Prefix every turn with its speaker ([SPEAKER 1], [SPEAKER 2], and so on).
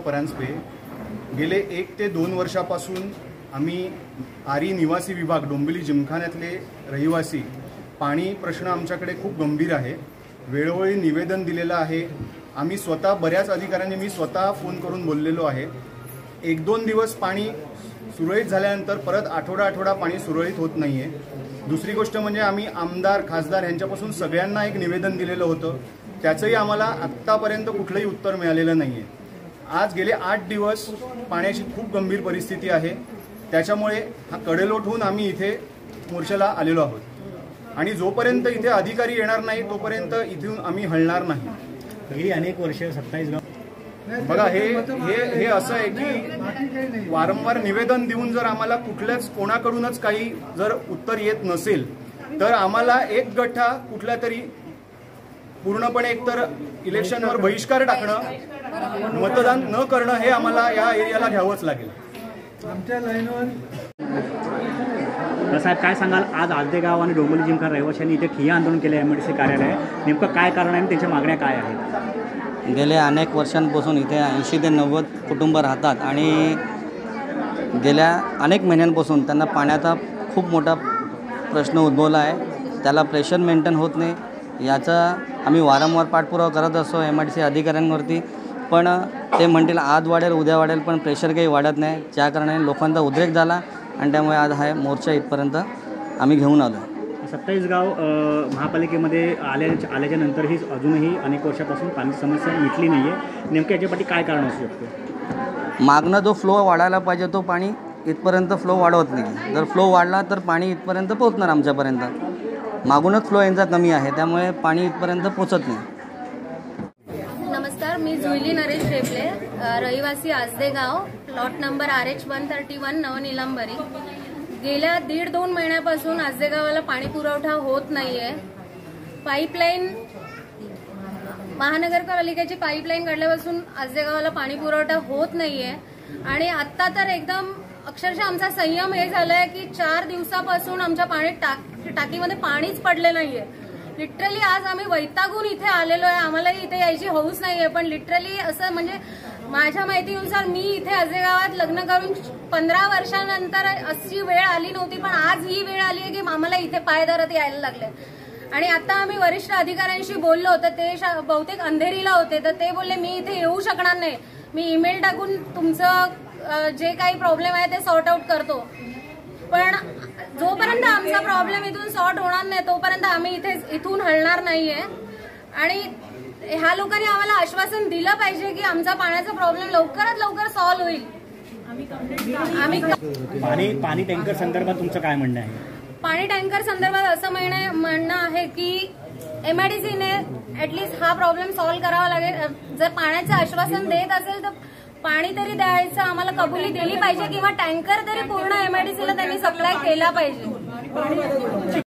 [SPEAKER 1] परांजपे। गेले 1 ते 2 वर्षापासून आम्ही आरी निवासी विभाग डोंबिवली जिमखान्यातले रहिवासी पाणी प्रश्न आमच्याकडे खूप गंभीर आहे। वेळोवेळी निवेदन दिलेलं आहे। आम्ही स्वतः बऱ्याच अधिकाऱ्यांनी मी स्वतः फोन करून बोललेलो आहे। 1-2 दिवस पाणी सुरळीत झाल्यानंतर परत आठवडा पाणी सुरळीत होत नाहीये। दुसरी गोष्ट म्हणजे आम्ही आमदार खासदार यांच्यापासून सगळ्यांना एक निवेदन दिलेलं होतं, त्याचंही आम्हाला आत्तापर्यंत कुठलंही उत्तर मिळालेलं नाहीये। आज गेले 8 दिवस पाण्याची खूप गंभीर परिस्थिती आहे। त्याच्यामुळे हा कडेलोट होऊन आम्ही इथे मोर्चाला आलेलो आहोत आणि जोपर्यंत इथे अधिकारी येणार नाही तोपर्यंत इथून आम्ही हलणार नाही।
[SPEAKER 2] गेली अनेक वर्ष 27 गाव
[SPEAKER 1] बघा हे असं आहे की वारंवार निवेदन देऊन जर आम्हाला कुठल्याच कोणाकडूनच काही जर उत्तर येत नसेल तर आम्हाला एक गठ्ठा कुठल्या तरी पूर्णपणे एकतर इलेक्शनवर बहिष्कार टाकणं, मतदान न करणं हे आम्हाला या एरियाला घ्यावंच लागेल।
[SPEAKER 2] आमच्या लाईनवर साहेब काय सांगाल, आज आजदेगाव आणि डोंबिवली जिमखाना रहिवाशांनी इथे ठिय्या आंदोलन केले एमआयडीसी कार्यालय, नेमकं काय कारण आहे आणि त्यांच्या मागण्या काय आहेत?
[SPEAKER 3] गेल्या अनेक वर्षांपासून इथे 80 ते 90 कुटुंब राहतात आणि गेल्या अनेक महिन्यांपासून त्यांना पाण्याचा खूप मोठा प्रश्न उद्भवला आहे। त्याला प्रेशर मेंटेन होत नाही, याचा आम्ही वारंवार पाठपुरावा करत असतो एमआयडीसी अधिकाऱ्यांवरती, पण ते म्हणतील आज वाढेल उद्या वाढेल, पण प्रेशर काही वाढत नाही, ज्या कारणाने लोकांचा उद्रेक झाला आणि त्यामुळे आज हा मोर्चा इथपर्यंत आम्ही घेऊन आलो।
[SPEAKER 2] 27 गाव महापालिकेमध्ये आल्याच्या नंतरही अजूनही अनेक वर्षापासून पाण्याची समस्या मिटली नाही आहे। नेमकं याच्यापाठी काय कारण असू शकतं?
[SPEAKER 3] मागणं जो फ्लो वाढायला पाहिजे तो पाणी इथपर्यंत फ्लो वाढवत नाही। जर फ्लो वाढला तर पाणी इथपर्यंत पोहोचणार आमच्यापर्यंत। मागूनच फ्लो यांचा कमी आहे, त्यामुळे पाणी इथपर्यंत पोहोचत नाही।
[SPEAKER 4] नमस्कार, मी जुईली नरेश रेपले, रहिवासी आजदेगाव, प्लॉट नंबर RH131 नवनीलंबरी। गेल्या 1.5-2 महिन्यापासून आजदेगावाला पाणी पुरवठा होत नाहीये। पाईपलाईन महानगरपालिकेची पाईपलाईन काढल्यापासून आजदेगावाला पाणी पुरवठा होत नाहीये आणि आता तर एकदम अक्षरशः आमचा संयम हे झालाय की 4 दिवसापासून आमच्या टाकीमध्ये पाणीच पडले नाहीये। लिटरली आज आम्ही वैतागून इथे आलेलो आहे। आम्हाला इथे यायची हौस नाहीये, पण लिटरली असं म्हणजे माझ्या माहितीनुसार मी इथे आजदेगावात लग्न करून 15 वर्षानंतर अशी वेळ आली नव्हती, पण आज ही वेळ आली आहे की आम्हाला इथे पायधरत यायला लागले। आणि आता आम्ही वरिष्ठ अधिकाऱ्यांशी बोललो तर ते बहुतेक अंधेरीला होते, तर ते बोलले मी इथे येऊ शकणार नाही, मी ईमेल टाकून तुमचं जे काही प्रॉब्लेम आहे ते सॉर्ट आउट करतो, पण जोपर्यंत आमचा प्रॉब्लेम इथून सॉर्ट होणार नाही तोपर्यंत आम्ही इथून हलणार नाहीये। आणि ह्या लोकांनी आम्हाला आश्वासन दिलं पाहिजे की आमचा पाण्याचा प्रॉब्लेम लवकरात लवकर सॉल्व्ह होईल।
[SPEAKER 2] पाणी टँकर संदर्भात तुमचं काय म्हणणं आहे?
[SPEAKER 4] पाणी टँकर संदर्भात असं म्हणणं आहे की एमआयडीसीने ऍटलीस्ट हा प्रॉब्लेम सॉल्व्ह करावा लागेल। जर पाण्याचं आश्वासन देत असेल तर पाणी तरी द्यायचं आम्हाला कबुली दिली पाहिजे, किंवा टँकर तरी पूर्ण एमआयडीसीला त्यांनी सप्लाय केला पाहिजे।